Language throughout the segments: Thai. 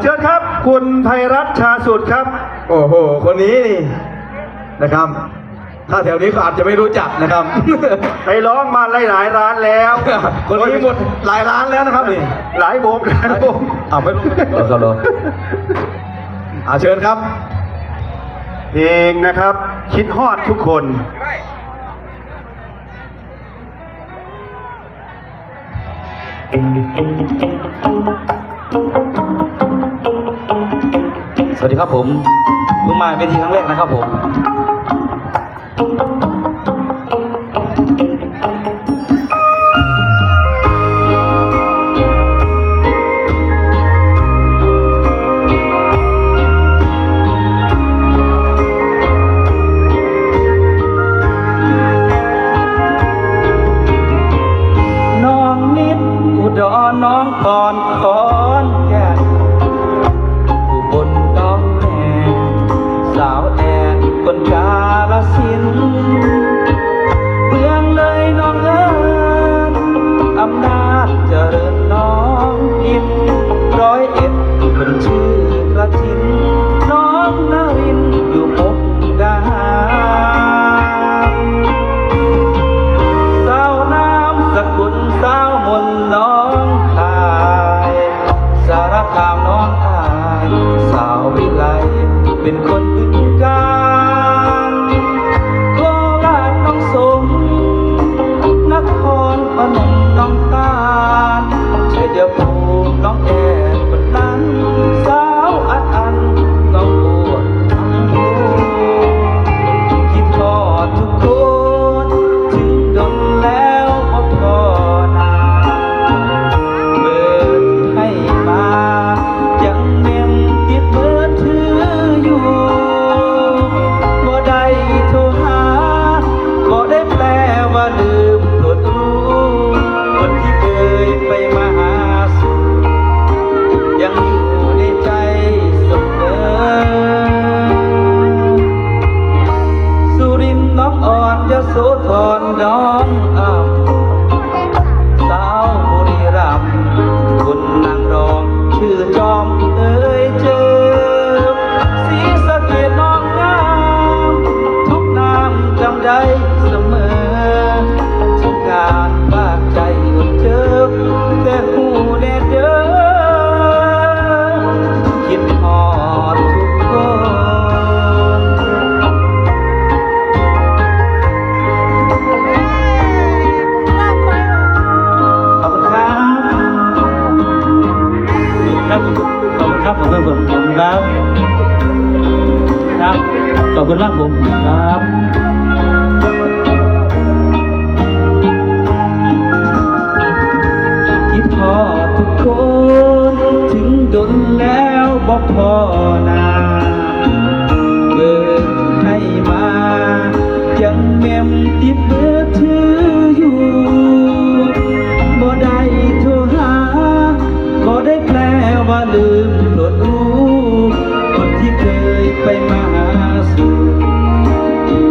เชิญครับคุณไพรัตน์ชาสุดครับโอ้โหคนนี้นี่นะครับถ้าแถวนี้ก็อาจจะไม่รู้จักนะครับไปร้องมาหลายร้านแล้วคนนี้หมดหลายร้านแล้วนะครับนี่หลายวงไม่รู้ครับเชิญครับเพลงนะครับคิดฮอดทุกคนสวัสดีครับผมเพิ่งมาเป็นทีครั้งแรกนะครับผมน้องนิดอุดรน้องก่อนขอนแก่นบนดองแหงสาวแอนคนกาลสินเมืองเลยน้องเอิญอำนาจเจริญน้องอิน101คนชื่อประทินน้องนารินอยู่มุกดาหารสาวน้ำสกุลสาวมนน้องคายสารคามน้องอายสาววิไลเป็นคนบึงกาฬโคราชน้องสมนครพนมน้องตาลชัยภูมิน้องแอนคนนั้นสาวอันน้องบัวน้องบัวคิดทอดทุกคนถึงดนแล้วพอนาเบอร์ที่ให้มายังเมมติดมือถืออยู่บ่ได้โทรหาบ่ได้แปลว่าลืมตรวจรู้คนที่เคยไปมาหาสู่ยังอยู่ในใจเสมอสุรินทร์น้องอ่อนยโสธรน้องอ้ำสาวบุรีรัมย์คนนางรองชื่อจอมเอ่ยเจอศรีสะเกษน้องงามทุกน้ำจำได้เสมอทุกงานฝากใจอดเจอแต่หูแน่เด้อคิดฮอดทุกคนขอบคุณครับขอบคุณครับขอบคุณครับครับขอบคุณมากผมครับคิดพอทุกคนถึงดนแล้วบอกพอนาเบิกให้มายังเมมติดมือถืออยู่บ่ได้โทรหาบ่ได้แปลว่าลืมโปรดรู้คนที่เคยไปมาหาสู่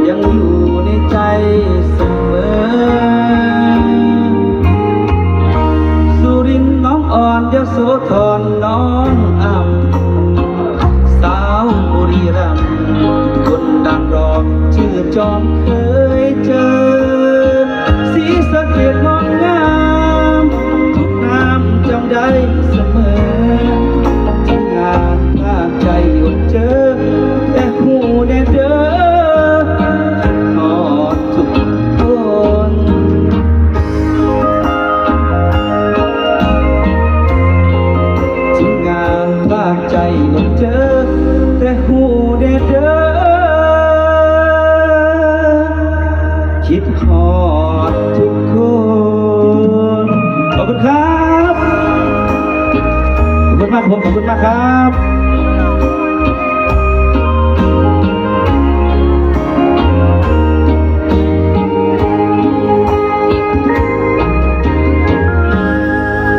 ยังอยู่ในใจเสมอสุรินทร์น้องอ่อนยโสธรน้องอ้ำสาวบุรีรัมย์คนดังรองชื่อจอมเคยเจอศรีสะเกษน้องงามทุกน้ำจำได้เสมอทุกงานภาคใจอดเจอแต่หูแน่เด้อทอดทุกคนทุกงานภาคใจอดเจอแต่หูแน่เด้อคิดฮอดทุกคนขอบคุณครับขอบคุณมากผมขอบคุณมากครับ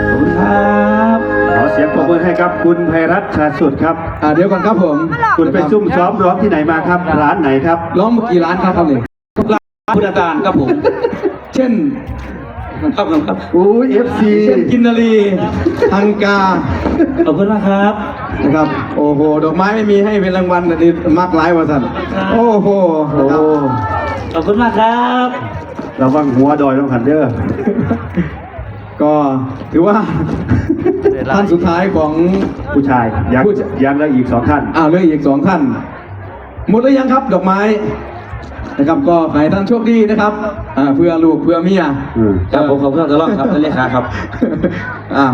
ขอบคุณครับขอเสียงปรบมือให้ครับคุณไพรัตน์ชาสุดครับเดี๋ยวก่อนครับผม คุณไปซุ่มซ้อมร้องที่ไหนมาครับร้านไหนครับร้องเมื่อกี่ร้านครับนี่ พุทธการครับผม เช่น ครับครับ อู้ FC เช่นกินนารีทังกา ขอบคุณมากครับ นะครับ โอ้โห ดอกไม้ไม่มีให้เป็นรางวัลอันนี้มากหลายว่าสันโอ้โห โอ้ นะครับ ขอบคุณมากครับ ระวังหัวดอยต้องขันเด้อ ก็ถือว่า ท่านสุดท้ายของ ผู้ชายยังยังแล้วอีก2 ท่าน เหลืออีก2 ท่าน หมดหรือยังครับดอกไม้นะครับก็ขอให้ท่านโชคดีนะครับเพื่อลูกเพื่อเมีย อืม ครับผมขอบคุณครับตลอดครับท่านเลขาครับ อ่า